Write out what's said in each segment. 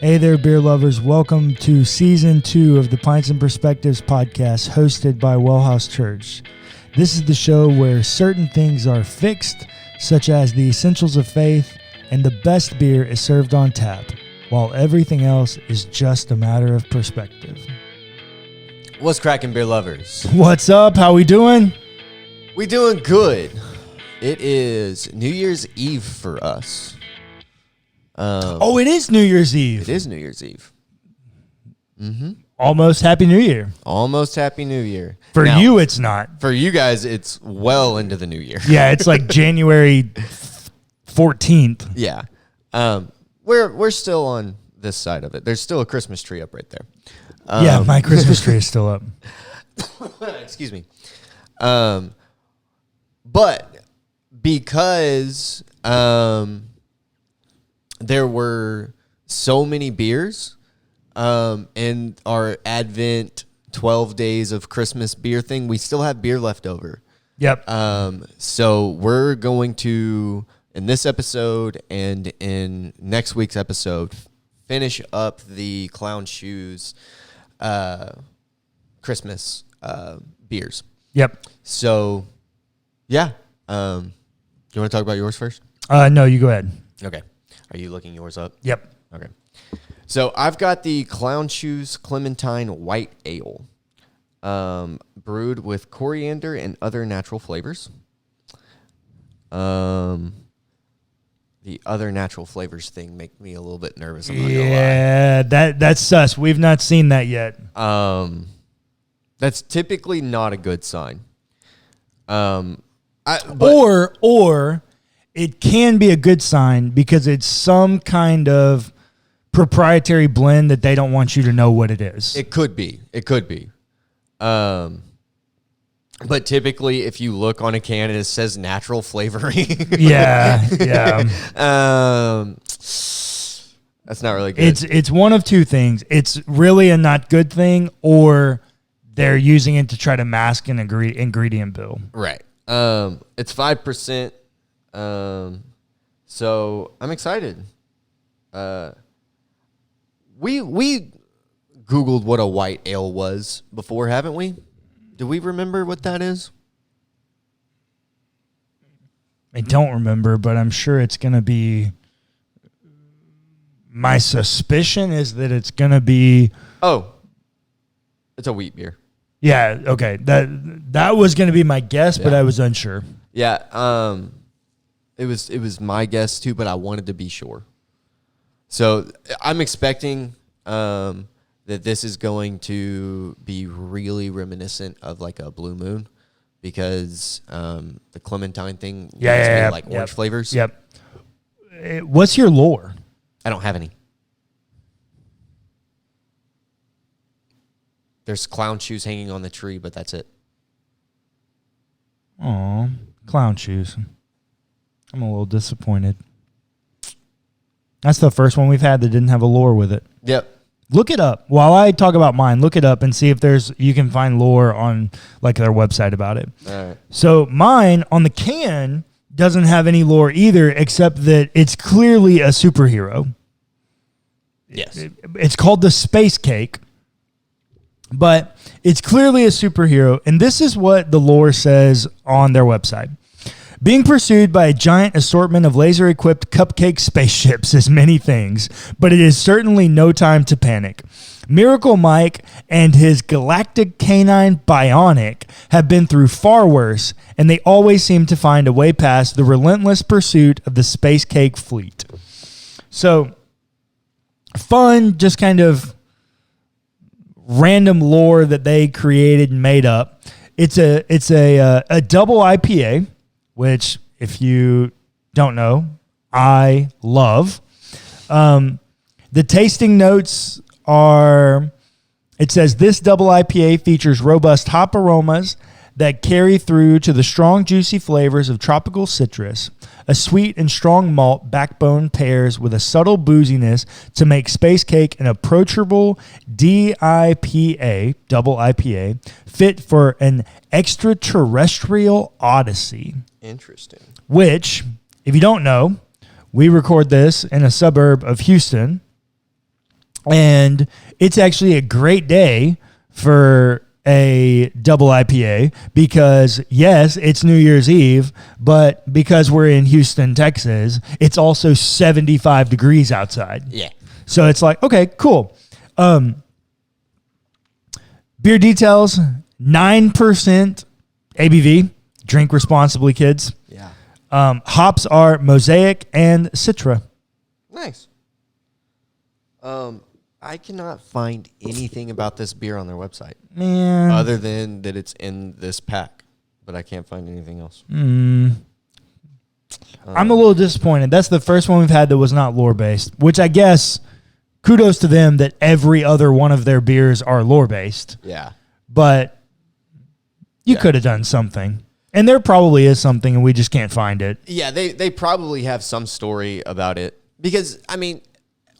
Hey there, beer lovers. Welcome to Season 2 of the Pints and Perspectives podcast hosted by WellHouse Church. This is the show where certain things are fixed, such as the essentials of faith, and the best beer is served on tap, while everything else is just a matter of perspective. What's cracking, beer lovers? What's up? How we doing? We doing good. It is New Year's Eve for us. It is New Year's Eve. It is New Year's Eve. Mm-hmm. Almost Happy New Year. Almost Happy New Year. For now, you, it's not. For you guys, it's well into the new year. Yeah, it's like January 14th. Yeah. We're still on this side of it. There's still a Christmas tree up right there. Yeah, my Christmas tree is still up. Excuse me. But because there were so many beers in our Advent 12 days of Christmas beer thing, we still have beer left over. Yep. So we're going to, in this episode and in next week's episode, finish up the Clown Shoes Christmas beers. Yep. So, yeah. Do you want to talk about yours first? No, you go ahead. Okay. Are you looking yours up? Yep. Okay. So I've got the Clown Shoes Clementine White Ale, brewed with coriander and other natural flavors. The other natural flavors thing make me a little bit nervous. I'm not gonna lie. Yeah, that's sus. We've not seen that yet. That's typically not a good sign. Or it can be a good sign because it's some kind of proprietary blend that they don't want you to know what it is. It could be. But typically, if you look on a can, it says natural flavoring. Yeah. That's not really good. It's one of two things. It's really a not good thing, or they're using it to try to mask an ingredient bill. Right. It's 5%. So I'm excited. We Googled what a white ale was before, haven't we? Do we remember what that is? I don't remember, but I'm sure it's going to be. My suspicion is that it's going to be. Oh, it's a wheat beer. Yeah. Okay. That was going to be my guess, but I was unsure. Yeah. It was my guess too, but I wanted to be sure. So I'm expecting that this is going to be really reminiscent of like a Blue Moon, because the Clementine thing like orange flavors. Yep. What's your lore? I don't have any. There's clown shoes hanging on the tree, but that's it. Aw, clown shoes. I'm a little disappointed. That's the first one we've had that didn't have a lore with it. Yep. Look it up. While I talk about mine, look it up and see if you can find lore on like their website about it. All right. So mine on the can doesn't have any lore either, except that it's clearly a superhero. Yes. It's called the Space Cake, but it's clearly a superhero. And this is what the lore says on their website. Being pursued by a giant assortment of laser-equipped cupcake spaceships is many things, but it is certainly no time to panic. Miracle Mike and his galactic canine Bionic have been through far worse, and they always seem to find a way past the relentless pursuit of the Space Cake fleet. So, fun, just kind of random lore that they created and made up. It's a double IPA, which, if you don't know, I love. The tasting notes are, it says, this double IPA features robust hop aromas that carry through to the strong, juicy flavors of tropical citrus. A sweet and strong malt backbone pairs with a subtle booziness to make Space Cake an approachable DIPA, double IPA, fit for an extraterrestrial odyssey. Interesting. Which, if you don't know, we record this in a suburb of Houston. And it's actually a great day for a double IPA because, yes, it's New Year's Eve, but because we're in Houston, Texas, it's also 75 degrees outside. Yeah. So it's like, okay, cool. Beer details, 9% ABV. Drink responsibly, kids. Yeah. Hops are Mosaic and Citra. Nice. I cannot find anything about this beer on their website. Man. Other than that it's in this pack. But I can't find anything else. I'm a little disappointed. That's the first one we've had that was not lore-based, which I guess kudos to them that every other one of their beers are lore-based. Yeah. But you could have done something. And there probably is something, and we just can't find it. Yeah, they probably have some story about it. Because, I mean,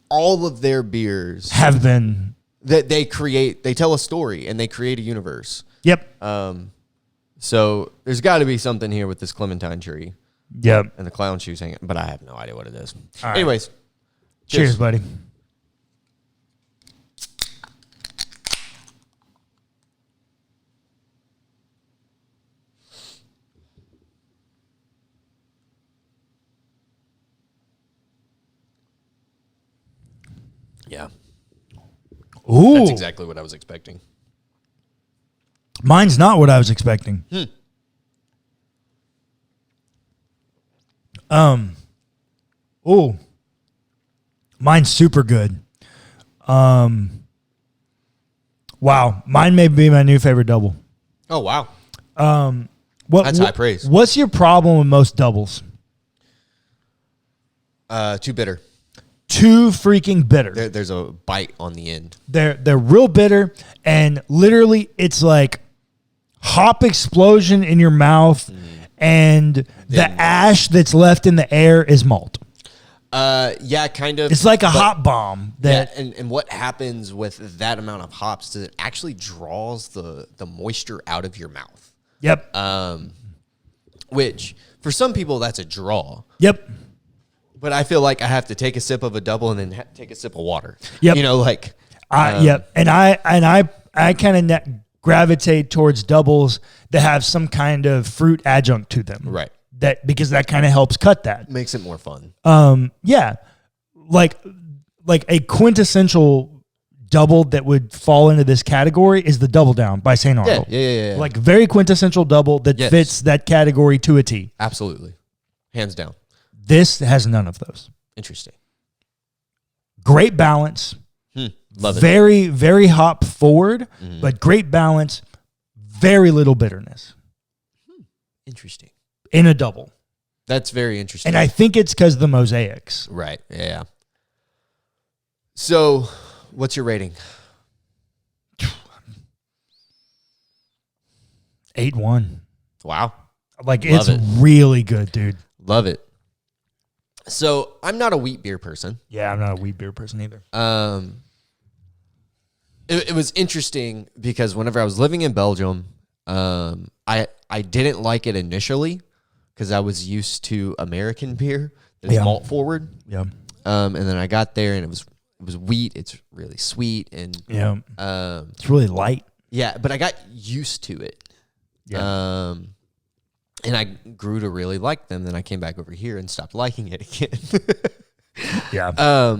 all of their beers Have been. that they tell a story and they create a universe. Yep. So there's got to be something here with this clementine tree Yep. and the clown shoes hanging, but I have no idea what it is. All right. Anyways, Cheers, buddy. Yeah, Ooh. that's exactly what I was expecting. Mine's not what I was expecting. Ooh. Mine's super good. Wow. Mine may be my new favorite double. Oh, wow. What, That's high praise. What's your problem with most doubles? Too bitter. Too freaking bitter. There's a bite on the end. They're real bitter, and literally it's like hop explosion in your mouth, and the ash that's left in the air is malt. Yeah, kind of. It's like a hop bomb. That and what happens with that amount of hops is it actually draws the moisture out of your mouth. Yep. Which for some people that's a draw. Yep. But I feel like I have to take a sip of a double and then take a sip of water. Yep. You know, like. Yep. And I kind of gravitate towards doubles that have some kind of fruit adjunct to them. Right. Because that kind of helps cut that. Makes it more fun. Yeah. Like a quintessential double that would fall into this category is the Double Down by St. Arnold. Yeah. Like very quintessential double that fits that category to a T. Absolutely. Hands down. This has none of those. Interesting. Great balance. Love it. Very, very hop forward, but great balance. Very little bitterness. Interesting. In a double. That's very interesting. And I think it's because the mosaics. Right. Yeah. So, what's your rating? 8-1. Wow. Like, Love it's it. really good, dude. Love it. So, I'm not a wheat beer person. Yeah, I'm not a wheat beer person either. It was interesting because whenever I was living in Belgium, I didn't like it initially because I was used to American beer that is malt forward. Yeah. And then I got there and it was wheat. It's really sweet and It's really light. yeah, but I got used to it. Yeah. And I grew to really like them. Then I came back over here and stopped liking it again. Yeah.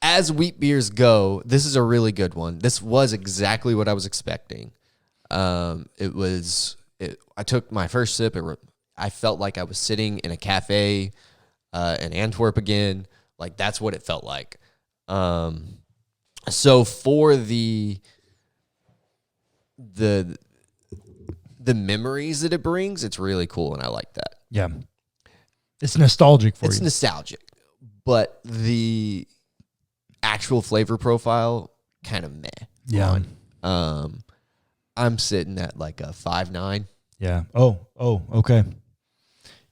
As wheat beers go, this is a really good one. This was exactly what I was expecting. I took my first sip. I felt like I was sitting in a cafe in Antwerp again. Like that's what it felt like. So for the memories that it brings, it's really cool, and I like that. Yeah. It's nostalgic for you. It's nostalgic, but the actual flavor profile kind of meh. Yeah. I'm sitting at like a 5.9. Yeah. Oh, okay.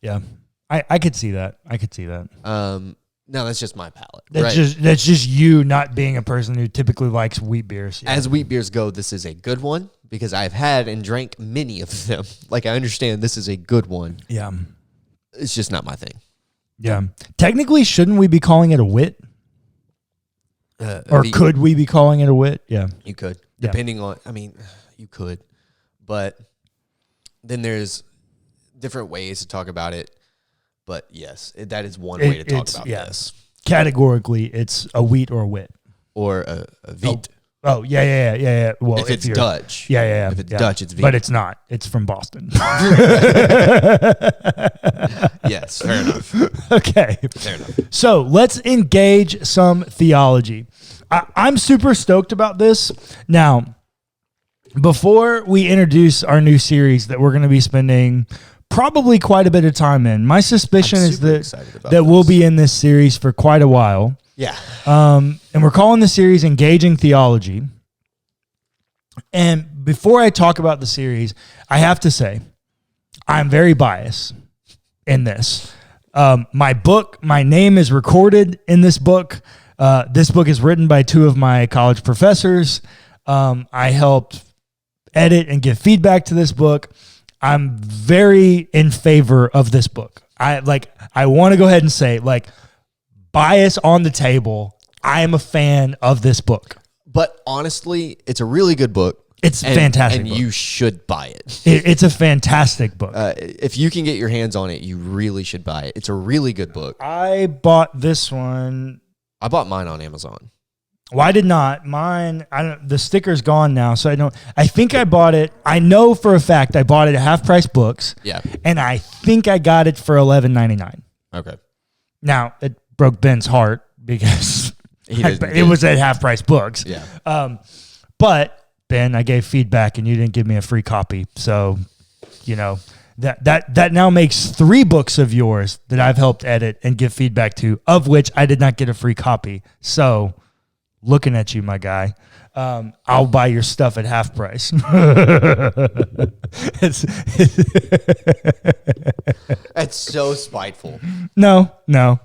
Yeah. I could see that. No, that's just my palate. That's right? that's just you not being a person who typically likes wheat beers. Yeah. As wheat beers go, this is a good one because I've had and drank many of them. Like I understand this is a good one. Yeah. It's just not my thing. Yeah. Technically, shouldn't we be calling it a wit? Or could we be calling it a wit? Yeah. You could. Depending on, I mean, you could. But then there's different ways to talk about it. But yes, that is one way to talk about this. Categorically, it's a wheat or a wit. Or a wheat. Oh, yeah. Well, if it's Dutch. Yeah. If it's Dutch, it's wheat. But it's not. It's from Boston. Yes, fair enough. Okay. Fair enough. So let's engage some theology. I'm super stoked about this. Now, before we introduce our new series that we're going to be spending probably quite a bit of time in, my suspicion is that we'll be in this series for quite a while. Yeah. And we're calling the series Engaging Theology. And before I talk about the series, I have to say, I'm very biased in this. My name is recorded in this book. This book is written by two of my college professors. I helped edit and give feedback to this book. I'm very in favor of this book. I want to go ahead and say, bias on the table, I am a fan of this book. But honestly, it's a really good book. It's a fantastic book. And you should buy it. It's a fantastic book. If you can get your hands on it, you really should buy it. It's a really good book. I bought this one. I bought mine on Amazon. Well, I did not. Mine, the sticker's gone now, so I think I bought it. I know for a fact I bought it at Half Price Books. Yeah. And I think I got it for $11.99. Okay. Now, it broke Ben's heart because it was at Half Price Books. Yeah. But Ben, I gave feedback and you didn't give me a free copy. So, that now makes 3 books of yours that I've helped edit and give feedback to, of which I did not get a free copy. So, looking at you, my guy, I'll buy your stuff at half price. That's so spiteful. No.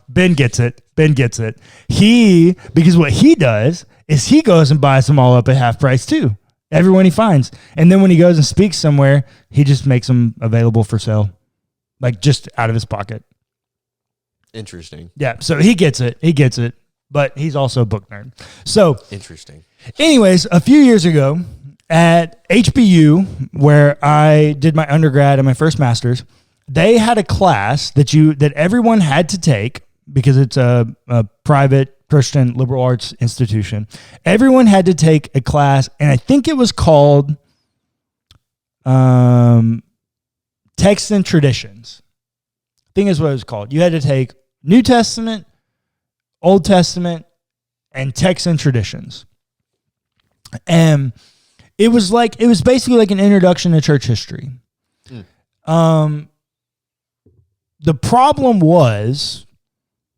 Ben gets it. Because what he does is he goes and buys them all up at half price too. Everyone he finds. And then when he goes and speaks somewhere, he just makes them available for sale. Just out of his pocket. Interesting. Yeah. So he gets it. But he's also a book nerd. So interesting. Anyways, a few years ago at HBU, where I did my undergrad and my first master's, they had a class that everyone had to take because it's a private Christian liberal arts institution. Everyone had to take a class, and I think it was called Texts and Traditions. I think is what it was called. You had to take New Testament, Old Testament, and Texts and Traditions. And it was basically like an introduction to church history. The problem was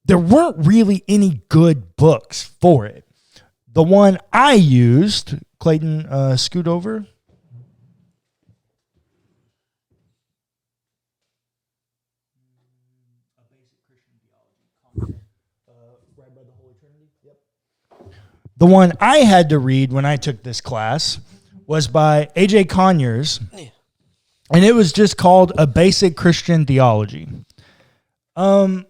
there weren't really any good books for it. The one I used, Clayton, scoot over. The one I had to read when I took this class was by A.J. Conyers, and it was just called A Basic Christian Theology. In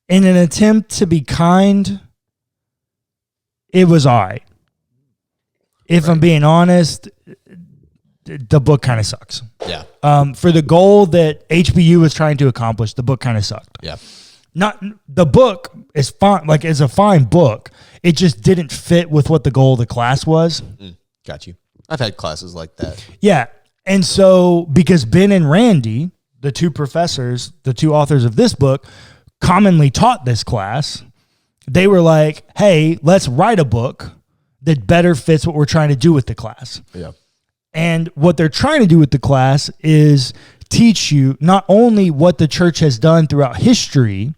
an attempt to be kind, it was all right. If I'm being honest, the book kind of sucks. Yeah. For the goal that HBU was trying to accomplish, the book kind of sucked. Yeah. Not the book is fine, is a fine book. It just didn't fit with what the goal of the class was. Got you. I've had classes like that. Yeah. And so because Ben and Randy, the two professors, the two authors of this book, commonly taught this class, they were like, hey, let's write a book that better fits what we're trying to do with the class. Yeah. And what they're trying to do with the class is teach you not only what the church has done throughout history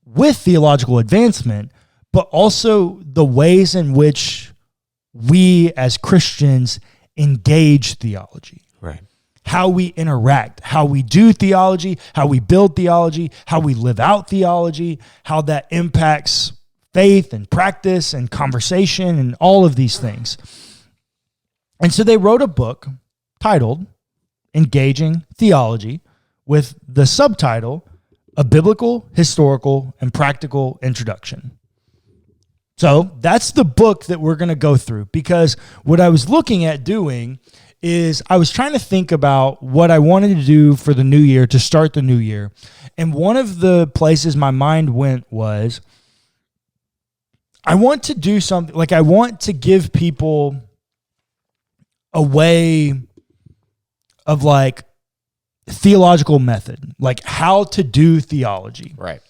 with theological advancement, but also the ways in which we as Christians engage theology. Right. How we interact, how we do theology, how we build theology, how we live out theology, how that impacts faith and practice and conversation and all of these things. And so they wrote a book titled Engaging Theology with the subtitle a biblical, historical, and practical introduction. So that's the book that we're going to go through, because what I was looking at doing is I was trying to think about what I wanted to do for the new year, to start the new year. And one of the places my mind went was, I want to do something, like I want to give people a way of like theological method, like how to do theology. Right.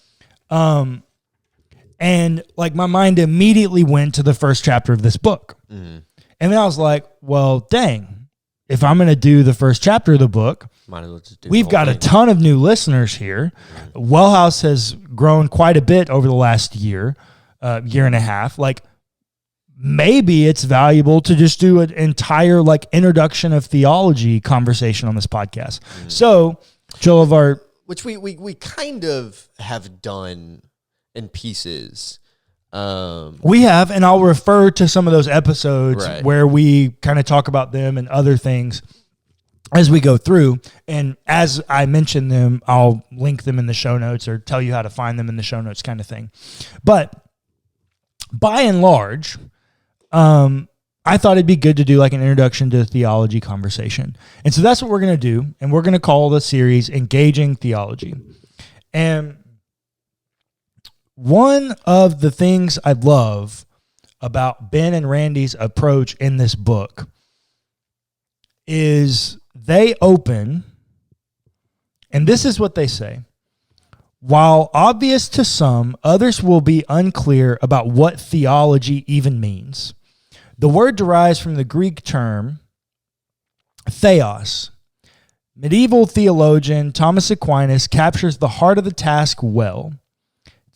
And like my mind immediately went to the first chapter of this book. Mm-hmm. And then I was like, well, dang, if I'm going to do the first chapter of the book, might as well just do we've got a ton of new listeners here. Mm-hmm. WellHouse has grown quite a bit over the last year and a half. Like maybe it's valuable to just do an entire like introduction of theology conversation on this podcast. Mm-hmm. So Joel of our... Which we kind of have done in pieces. We have, and I'll refer to some of those episodes where we kind of talk about them and other things as we go through. And as I mention them, I'll link them in the show notes or tell you how to find them in the show notes, kind of thing. But by and large, I thought it'd be good to do like an introduction to theology conversation. And so that's what we're going to do. And we're going to call the series Engaging Theology. And one of the things I love about Ben and Randy's approach in this book is they open, and this is what they say: while obvious to some, others will be unclear about what theology even means. The word derives from the Greek term theos. Medieval theologian Thomas Aquinas captures the heart of the task well.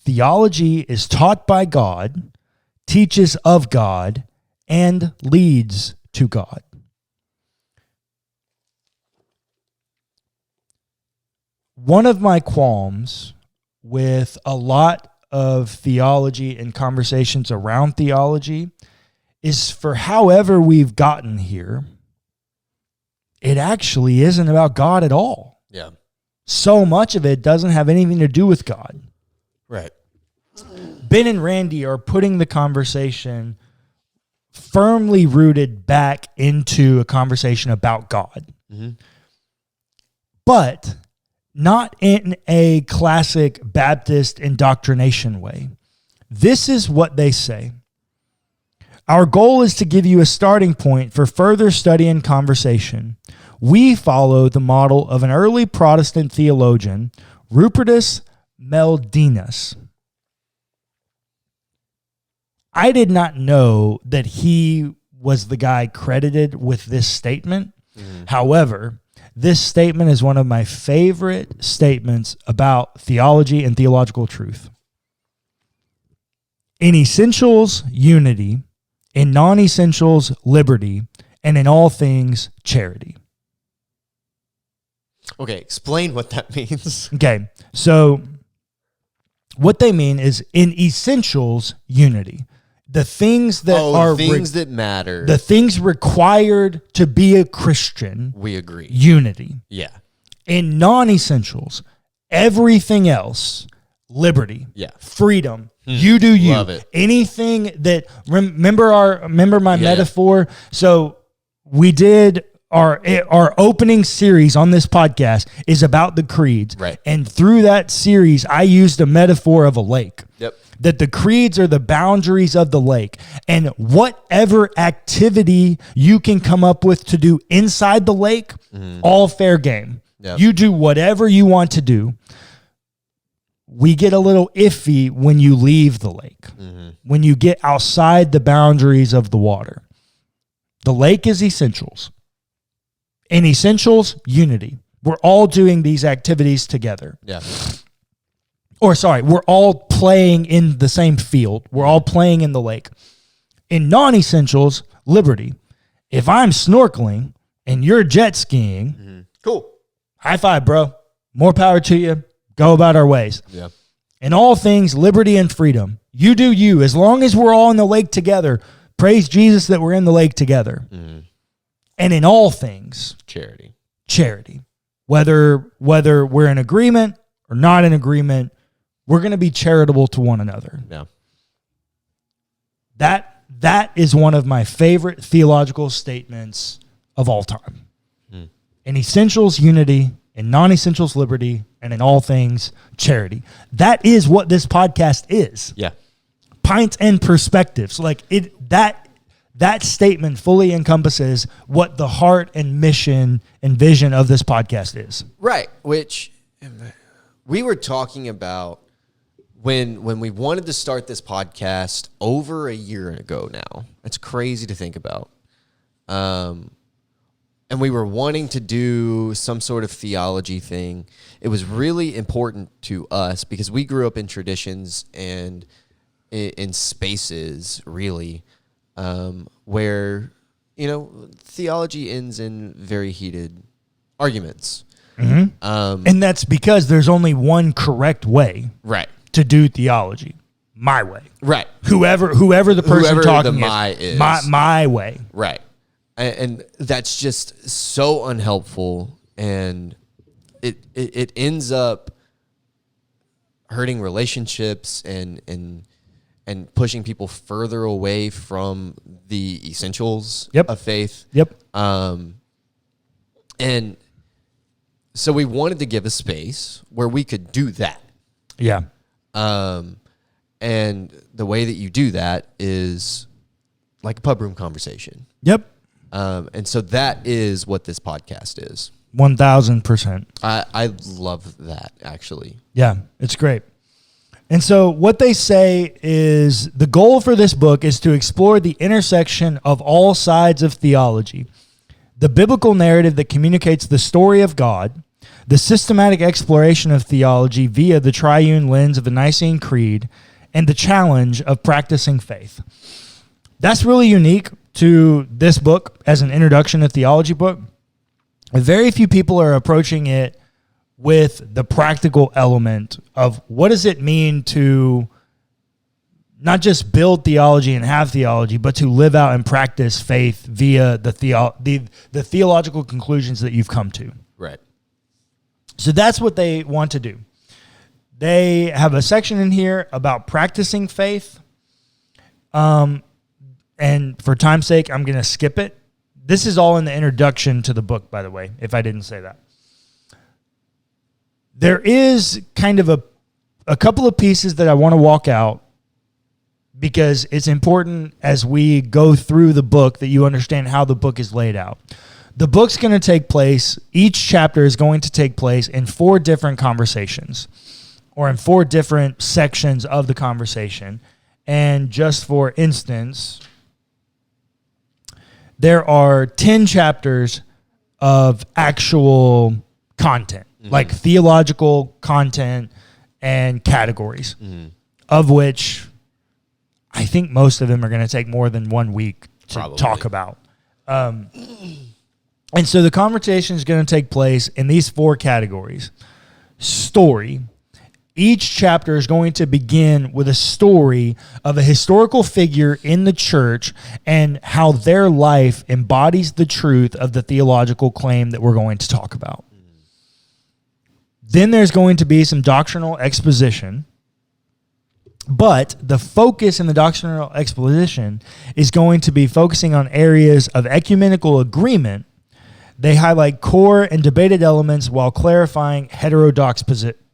Theology is taught by God, teaches of God, and leads to God. One of my qualms with a lot of theology and conversations around theology is for however we've gotten here, it actually isn't about God at all. Yeah. So much of it doesn't have anything to do with God. Right. Ben and Randy are putting the conversation firmly rooted back into a conversation about God. Mm-hmm. But not in a classic Baptist indoctrination way. This is what they say. Our goal is to give you a starting point for further study and conversation. We follow the model of an early Protestant theologian, Rupertus Meldinus. I did not know that he was the guy credited with this statement. Mm-hmm. However, this statement is one of my favorite statements about theology and theological truth. In essentials, unity. In non-essentials, liberty. And in all things, charity. Okay, explain what that means. Okay, so what they mean is in essentials, unity. The things that are things that matter. The things required to be a Christian. We agree. Unity. Yeah. In non-essentials, everything else, liberty. Yeah. Freedom. You do you. Love it. Anything that remember my metaphor. So we did our opening series on this podcast is about the creeds. Right. And through that series, I used a metaphor of a lake. Yep. That the creeds are the boundaries of the lake. And whatever activity you can come up with to do inside the lake, all fair game. Yep. You do whatever you want to do. We get a little iffy when you leave the lake, when you get outside the boundaries of the water. The lake is essentials. In essentials, unity. We're all doing these activities together. Yeah. Or sorry, we're all playing in the same field. We're all playing in the lake. In non-essentials, liberty. If I'm snorkeling and you're jet skiing, cool. High five, bro. More power to you. Go about our ways. Yeah. In all things, liberty and freedom. You do you. As long as we're all in the lake together, praise Jesus that we're in the lake together. And in all things, charity. Whether we're in agreement or not in agreement, we're going to be charitable to one another. Yeah. That is one of my favorite theological statements of all time. In essentials, unity. In non-essentials, liberty. And in all things, charity. That is what this podcast is. Yeah. Pints and perspectives. Like that statement fully encompasses what the heart and mission and vision of this podcast is. Right. Which we were talking about when we wanted to start this podcast over a year ago now. It's crazy to think about. And we were wanting to do some sort of theology thing. It was really important to us because we grew up in traditions and in spaces, really, where, theology ends in very heated arguments. Mm-hmm. And that's because there's only one correct way right. to do theology. My way. Right. Whoever the person talking the my is. My way. Right. And that's just so unhelpful, and it ends up hurting relationships and pushing people further away from the essentials of faith. Yep. And so we wanted to give a space where we could do that. Yeah. And the way that you do that is like a pub room conversation. Yep. And so that is what this podcast is. 1,000%. I love that, actually. Yeah, it's great. And so what they say is the goal for this book is to explore the intersection of all sides of theology, the biblical narrative that communicates the story of God, the systematic exploration of theology via the triune lens of the Nicene Creed, and the challenge of practicing faith. That's really unique to this book as an introduction to theology book. Very few people are approaching it with the practical element of what does it mean to not just build theology and have theology, but to live out and practice faith via the theological conclusions that you've come to. Right. So that's what they want to do. They have a section in here about practicing faith. And for time's sake, I'm going to skip it. This is all in the introduction to the book, by the way, if I didn't say that. There is kind of a couple of pieces that I want to walk out because it's important as we go through the book that you understand how the book is laid out. The book's going to take place, each chapter is going to take place in 4 different conversations or in 4 different sections of the conversation. And just for instance, there are 10 chapters of actual content, like theological content and categories, of which I think most of them are going to take more than 1 week to talk about. And so the conversation is going to take place in these 4 categories. Story. Each chapter is going to begin with a story of a historical figure in the church and how their life embodies the truth of the theological claim that we're going to talk about. Then there's going to be some doctrinal exposition, but the focus in the doctrinal exposition is going to be focusing on areas of ecumenical agreement. They highlight core and debated elements while clarifying heterodox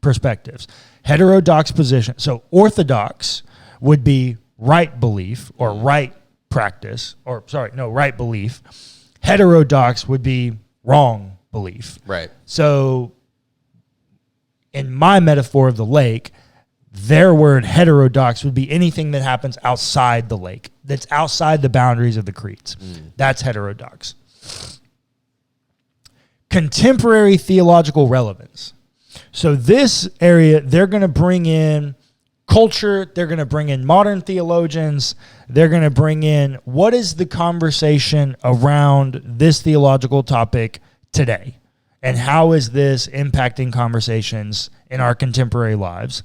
perspectives. Heterodox position. So orthodox would be right belief or right practice, right belief. Heterodox would be wrong belief. Right. So in my metaphor of the lake, their word heterodox would be anything that happens outside the lake, that's outside the boundaries of the creeds. That's heterodox. Contemporary theological relevance. So this area, they're going to bring in culture. They're going to bring in modern theologians. They're going to bring in what is the conversation around this theological topic today, and how is this impacting conversations in our contemporary lives.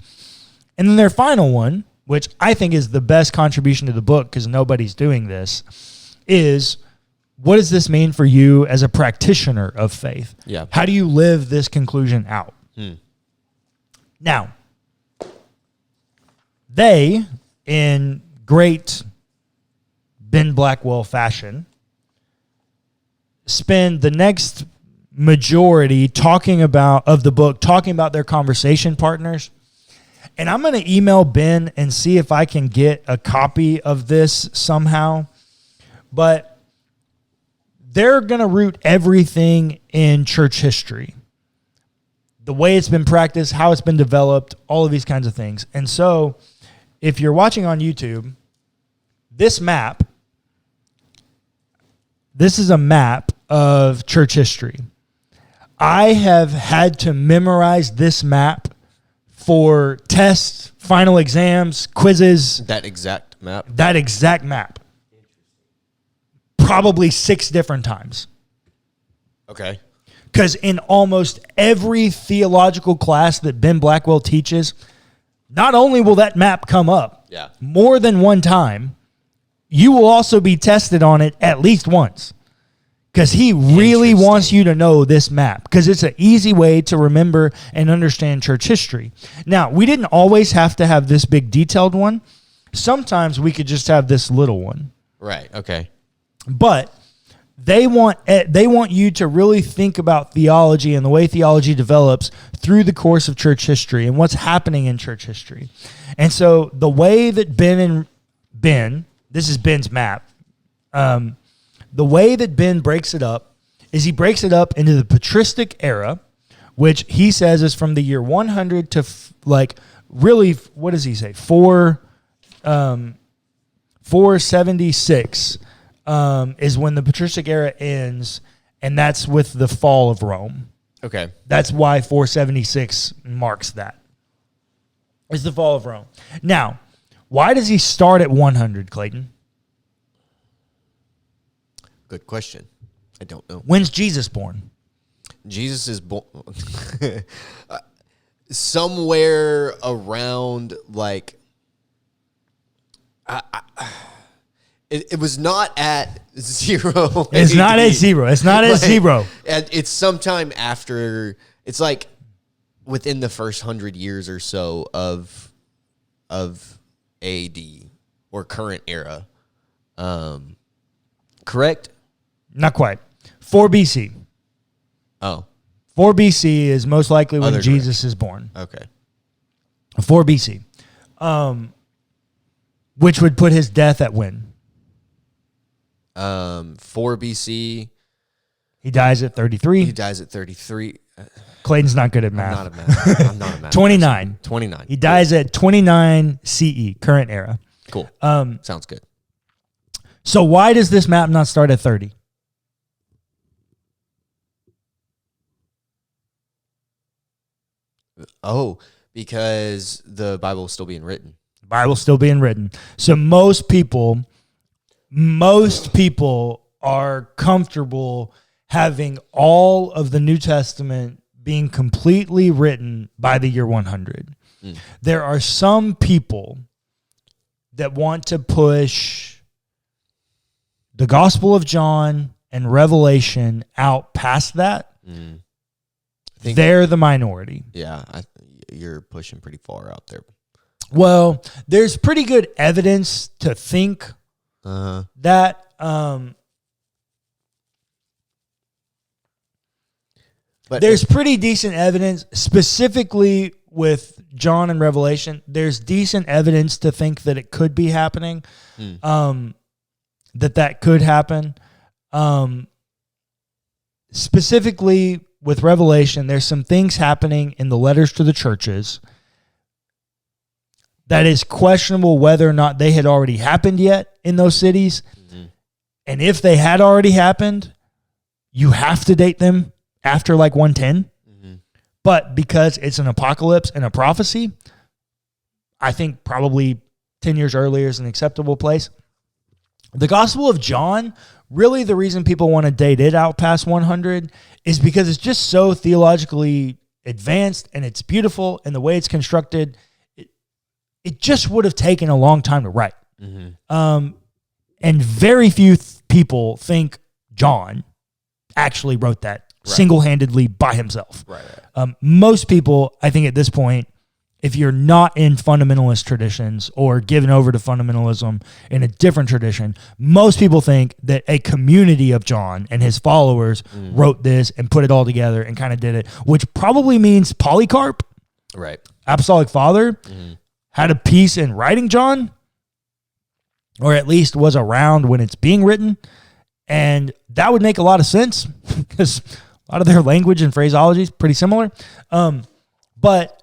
And then their final one, which I think is the best contribution to the book because nobody's doing this, is what does this mean for you as a practitioner of faith? Yeah. How do you live this conclusion out? Now, they, in great Ben Blackwell fashion, spend the next majority talking about their conversation partners. And I'm going to email Ben and see if I can get a copy of this somehow. But they're going to root everything in church history. The way it's been practiced, how it's been developed, all of these kinds of things. And so if you're watching on YouTube, this is a map of church history. I have had to memorize this map for tests, final exams, quizzes. That exact map? That exact map. Probably 6 different times. Okay. Because in almost every theological class that Ben Blackwell teaches, not only will that map come up more than one time, you will also be tested on it at least once. Because he really wants you to know this map. Because it's an easy way to remember and understand church history. Now, we didn't always have to have this big detailed one. Sometimes we could just have this little one. Right, okay. But they want you to really think about theology and the way theology develops through the course of church history and what's happening in church history. And so the way that Ben, this is Ben's map, the way that Ben breaks it up is he breaks it up into the Patristic Era, which he says is from the year 100 to really, what does he say? 476 is when the Patristic Era ends, and that's with the fall of Rome. Okay. That's why 476 marks that. It's the fall of Rome. Now, why does he start at 100, Clayton? Good question. I don't know. When's Jesus born? Jesus is born somewhere around it was not at 0. It's not at 0. It's not at 0. And it's sometime after. It's like within the first 100 years or so of AD or current era. Correct? Not quite. 4 BC. Oh. 4 BC is most likely when Jesus is born. Okay. 4 BC. Which would put his death at when? 4 BC. He dies at 33. He dies at 33. Clayton's not good at math. I'm not a math 29. person. 29. He dies at 29 CE, current era. Cool. Sounds good. So why does this map not start at 30? Oh, because the Bible is still being written. The Bible's still being written. So most people are comfortable having all of the New Testament being completely written by the year 100. There are some people that want to push the Gospel of John and Revelation out past that. They're the minority. Yeah, you're pushing pretty far out there. Well, there's pretty good evidence to think that but there's pretty decent evidence, specifically with John and Revelation. There's decent evidence to think that it could be happening, that could happen. Specifically with Revelation, there's some things happening in the letters to the churches that is questionable whether or not they had already happened yet in those cities. And if they had already happened, you have to date them after 110. But because it's an apocalypse and a prophecy, I think probably 10 years earlier is an acceptable place. The Gospel of John, really the reason people want to date it out past 100 is because it's just so theologically advanced and it's beautiful, and the way it's constructed, it just would have taken a long time to write. And very few people think John actually wrote that single-handedly by himself. Right. Most people, I think at this point, if you're not in fundamentalist traditions or given over to fundamentalism in a different tradition, most people think that a community of John and his followers wrote this and put it all together and kind of did it, which probably means Polycarp, Right. apostolic father, had a piece in writing John, or at least was around when it's being written. And that would make a lot of sense because a lot of their language and phraseology is pretty similar. But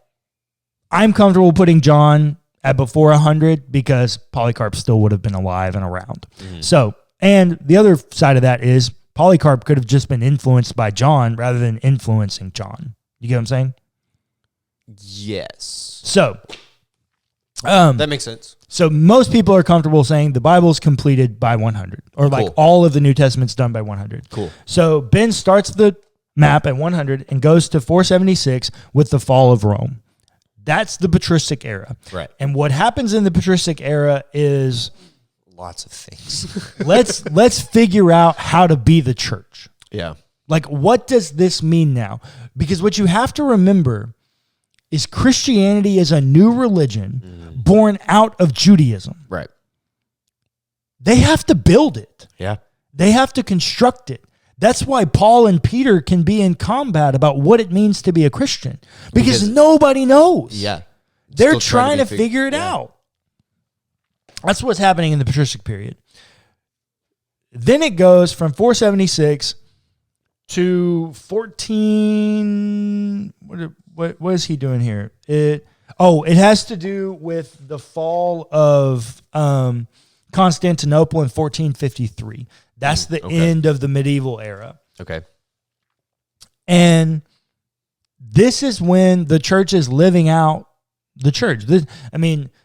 I'm comfortable putting John at before 100 because Polycarp still would have been alive and around. So, and the other side of that is Polycarp could have just been influenced by John rather than influencing John. You get what I'm saying? Yes. So, that makes sense. so most people are comfortable saying the Bible's completed by 100, or like Cool. all of the New Testament's done by 100. Cool. So Ben starts the map at 100 and goes to 476 with the fall of Rome. That's the patristic era. Right. And what happens in the patristic era is Lots of things. let's figure out how to be the church. Yeah. Like, what does this mean now? Because what you have to remember is Christianity is a new religion born out of Judaism. Right. They have to build it. Yeah. They have to construct it. That's why Paul and Peter can be in combat about what it means to be a Christian. Because nobody knows. Yeah. They're Still trying to be figure it out. That's what's happening in the patristic period. Then it goes from 476 to 14. What is he doing here? It has to do with the fall of Constantinople in 1453. That's the end of the medieval era. Okay. And this is when the church is living out the church.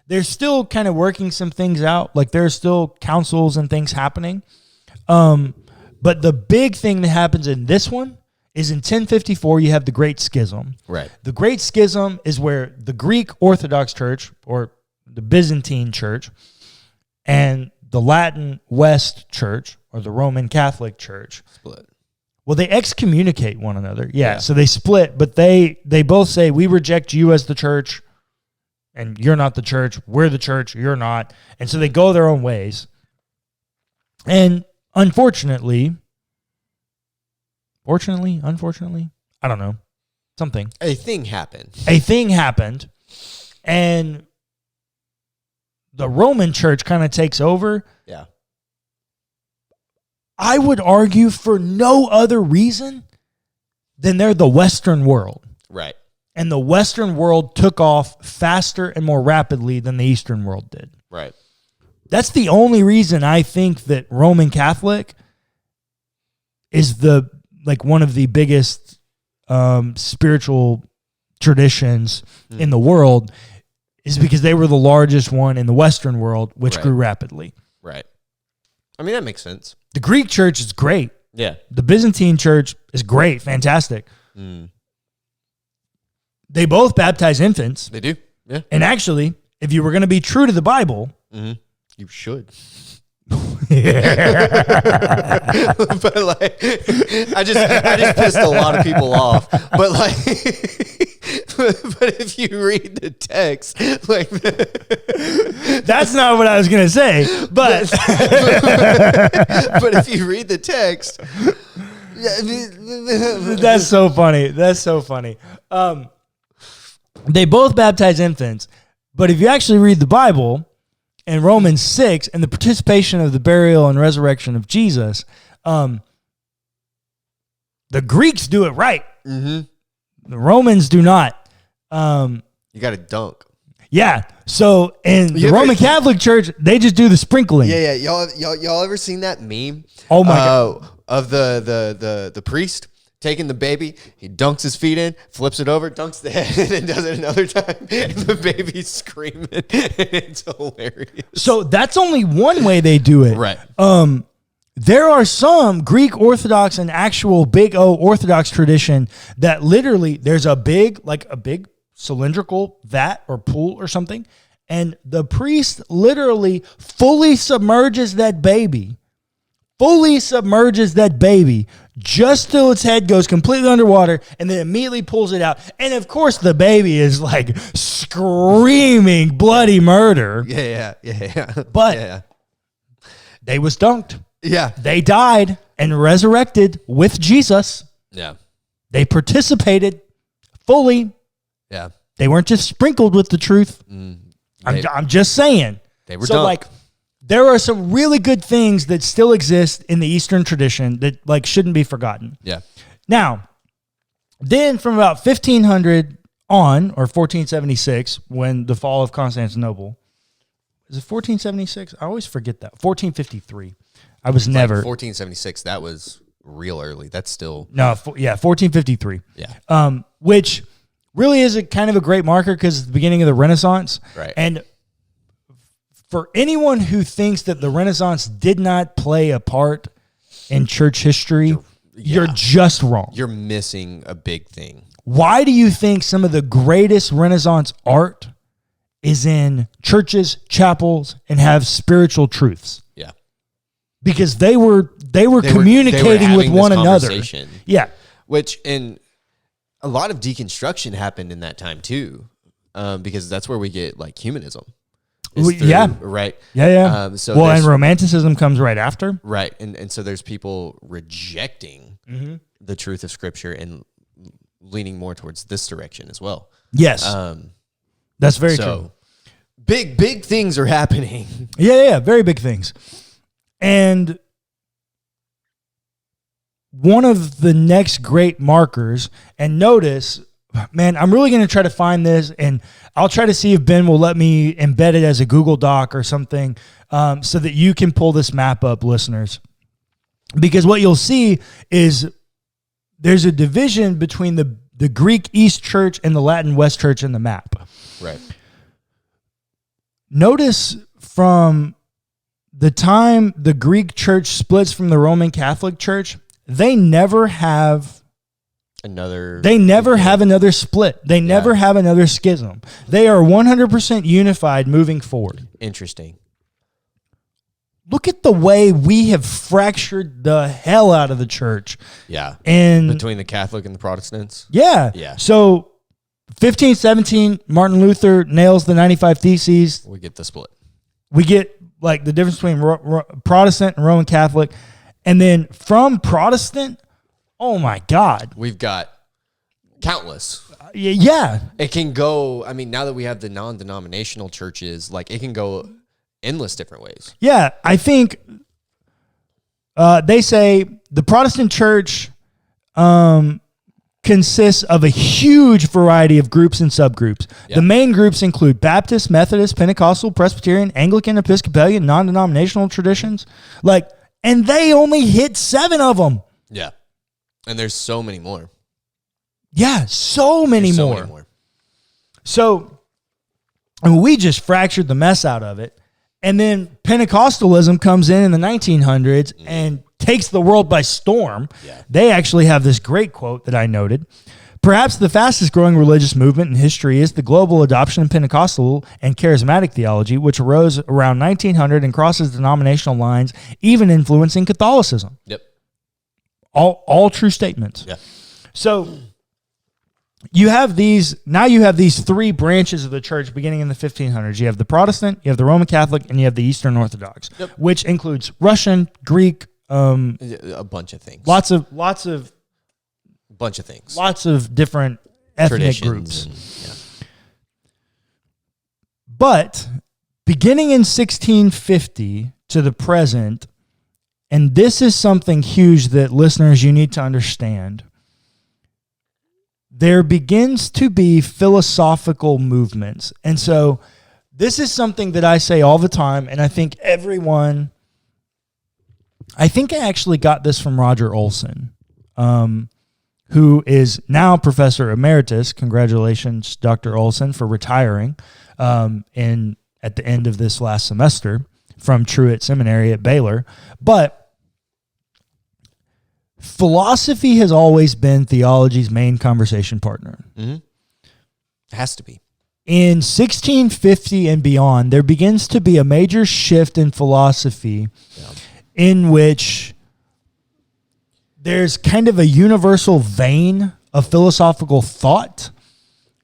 They're still kind of working some things out. Like there's still councils and things happening. But the big thing that happens in this one is in 1054, you have the Great Schism. Right. The Great Schism is where the Greek Orthodox Church, or the Byzantine Church, and the Latin West Church, or the Roman Catholic Church, Split. well, they excommunicate one another. Yeah, so they split, but they both say, we reject you as the church, and you're not the church. We're the church, you're not. And so they go their own ways. And unfortunately, unfortunately, I don't know, something. A thing happened. And the Roman church kind of takes over. Yeah. I would argue for no other reason than they're the Western world. Right. And the Western world took off faster and more rapidly than the Eastern world did. Right. That's the only reason I think that Roman Catholic is one of the biggest spiritual traditions in the world, is because they were the largest one in the Western world, which grew rapidly. Right. I mean, that makes sense. The Greek church is great. Yeah. The Byzantine church is great, fantastic. They both baptize infants. They do. Yeah. And actually, if you were going to be true to the Bible, you should. yeah. But like, I just pissed a lot of people off. But like, but if you read the text, like, That's not what I was going to say, but but if you read the text, that's so funny. That's so funny. They both baptize infants, but if you actually read the Bible in Romans 6 and the participation of the burial and resurrection of Jesus, the Greeks do it right. The Romans do not. you got to dunk. Yeah. So in the Roman Catholic Church, they just do the sprinkling. Yeah. Y'all ever seen that meme? Oh my God. Of the priest taking the baby, he dunks his feet in, flips it over, dunks the head, and then does it another time. And the baby's screaming. It's hilarious. So that's only one way they do it. Right. There are some Greek Orthodox and actual big O Orthodox tradition that literally there's a big cylindrical vat or pool or something, and the priest literally fully submerges that baby, fully submerges that baby just till its head goes completely underwater and then immediately pulls it out. And of course, the baby is like screaming bloody murder. Yeah. But they was dunked. Yeah. They died and resurrected with Jesus. Yeah. They participated fully. Yeah. They weren't just sprinkled with the truth. I'm just saying. They were so dunked. like there are some really good things that still exist in the Eastern tradition that like shouldn't be forgotten. Yeah. Now, then from about 1500 on, or 1476, when the fall of Constantinople, is it 1476? I always forget that. 1453. I was never. Like 1476, that was real early. That's still. No, 1453. Yeah. Which really is a kind of a great marker because it's the beginning of the Renaissance. Right. And for anyone who thinks that the Renaissance did not play a part in church history, you're just wrong. You're missing a big thing. Why do you think some of the greatest Renaissance art is in churches, chapels, and have spiritual truths? Yeah. Because they were communicating with one another. Yeah. Which, and a lot of deconstruction happened in that time too, because that's where we get like humanism. Right. Yeah. So and Romanticism comes right after. Right. And so there's people rejecting the truth of Scripture and leaning more towards this direction as well. Yes. That's very true. Big things are happening. Yeah. Very big things. And one of the next great markers, and notice, man, I'm really going to try to find this, and I'll try to see if Ben will let me embed it as a Google Doc or something so that you can pull this map up, listeners. Because what you'll see is there's a division between the Greek East Church and the Latin West Church in the map. Right. Notice from the time the Greek Church splits from the Roman Catholic Church, they never have another split. They never have another schism. They are 100% unified moving forward. Interesting. Look at the way we have fractured the hell out of the church. Yeah. And between the Catholic and the Protestants. Yeah. Yeah. So 1517, Martin Luther nails the 95 Theses. We get the split. We get like the difference between Protestant and Roman Catholic. And then from Protestant, oh my God. We've got countless. Yeah. It can go, I mean, now that we have the non-denominational churches, like it can go endless different ways. Yeah. I think they say the Protestant church consists of a huge variety of groups and subgroups. Yeah. The main groups include Baptist, Methodist, Pentecostal, Presbyterian, Anglican, Episcopalian, non-denominational traditions. And they only hit 7 of them. Yeah. And there's so many more. Yeah, so many more. So, we just fractured the mess out of it. And then Pentecostalism comes in the 1900s and takes the world by storm. Yeah. They actually have this great quote that I noted. Perhaps the fastest growing religious movement in history is the global adoption of Pentecostal and charismatic theology, which arose around 1900 and crosses denominational lines, even influencing Catholicism. Yep. All true statements. Yeah. So you have these 3 branches of the church beginning in the 1500s. You have the Protestant, you have the Roman Catholic, and you have the Eastern Orthodox, which includes Russian, Greek, a bunch of things. Lots of bunch of things. Lots of different ethnic groups. But beginning in 1650 to the present, and this is something huge that listeners you need to understand, there begins to be philosophical movements. And so this is something that I say all the time, and I think I actually got this from Roger Olson, who is now Professor Emeritus. Congratulations, Dr. Olson, for retiring at the end of this last semester from Truett Seminary at Baylor. But philosophy has always been theology's main conversation partner. Mm-hmm. It has to be. In 1650 and beyond, there begins to be a major shift in philosophy in which there's kind of a universal vein of philosophical thought,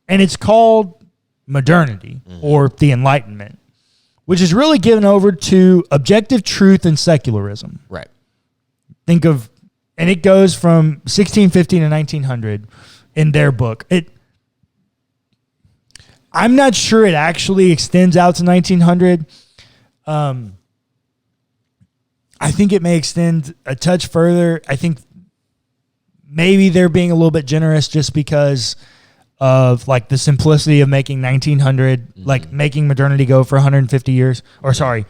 and it's called modernity or the Enlightenment, which is really given over to objective truth and secularism. Right. Think of, and it goes from 1650 to 1900 in their book. I'm not sure it actually extends out to 1900. I think it may extend a touch further. I think maybe they're being a little bit generous just because of like the simplicity of making 1900, like making modernity go for 150 years, or sorry,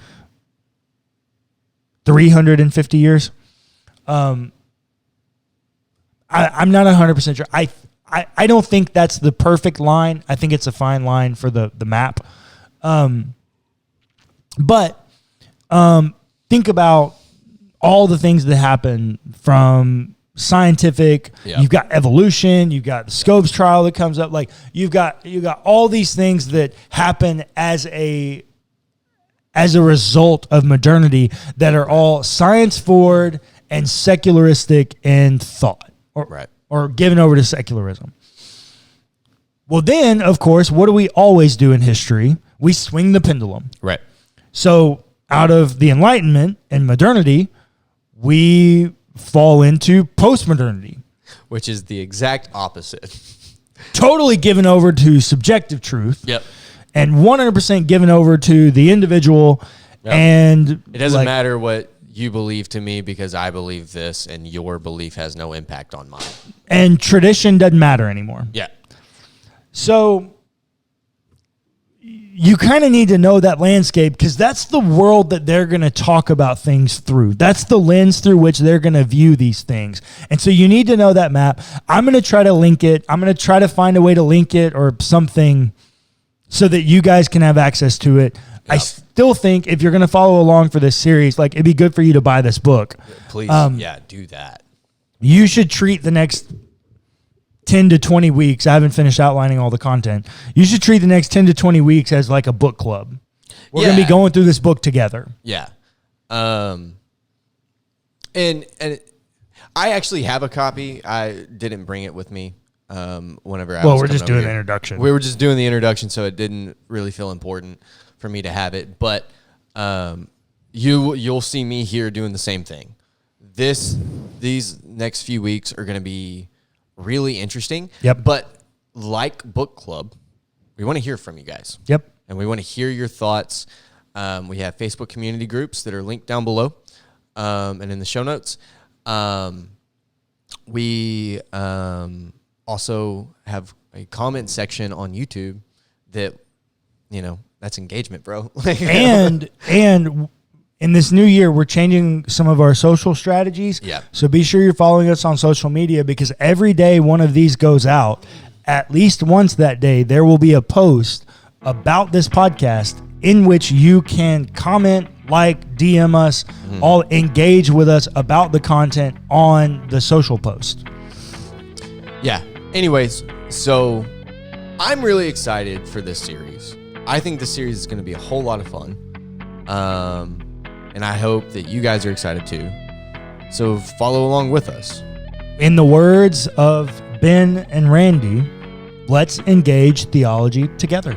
350 years. I'm not 100% sure. I don't think that's the perfect line. I think it's a fine line for the map. But think about all the things that happen from scientific. Yeah. You've got evolution. You've got the Scopes trial that comes up. Like you've got all these things that happen as a result of modernity that are all science forward and secularistic in thought, or given over to secularism. Well, then, of course, what do we always do in history? We swing the pendulum. Right. So out of the Enlightenment and modernity, we fall into postmodernity, which is the exact opposite. Totally given over to subjective truth. Yep. And 100% given over to the individual. Yep. And it doesn't matter what you believe to me because I believe this and your belief has no impact on mine. And tradition doesn't matter anymore. Yeah. So you kind of need to know that landscape because that's the world that they're going to talk about things through. That's the lens through which they're going to view these things. And so you need to know that map. I'm going to try to link it. I'm going to try to find a way to link it or something so that you guys can have access to it. Yep. I still think if you're going to follow along for this series, like it'd be good for you to buy this book. Please, do that. You should treat the next 10 to 20 weeks. I haven't finished outlining all the content. You should treat the next 10 to 20 weeks as like a book club. We're going to be going through this book together. Yeah. And I actually have a copy. I didn't bring it with me. Whenever I was we're just doing the introduction. We were just doing the introduction, so it didn't really feel important for me to have it. But you'll see me here doing the same thing. These next few weeks are going to be really interesting. Yep. But like book club, we want to hear from you guys. Yep. And we want to hear your thoughts. We have Facebook community groups that are linked down below and in the show notes. We also have a comment section on YouTube that, that's engagement, bro. and in this new year, we're changing some of our social strategies. Yeah. So be sure you're following us on social media because every day one of these goes out, at least once that day, there will be a post about this podcast in which you can comment, like, DM us, all engage with us about the content on the social post. Yeah. Anyways, so I'm really excited for this series. I think this series is going to be a whole lot of fun. And I hope that you guys are excited too. So follow along with us. In the words of Ben and Randy, let's engage theology together.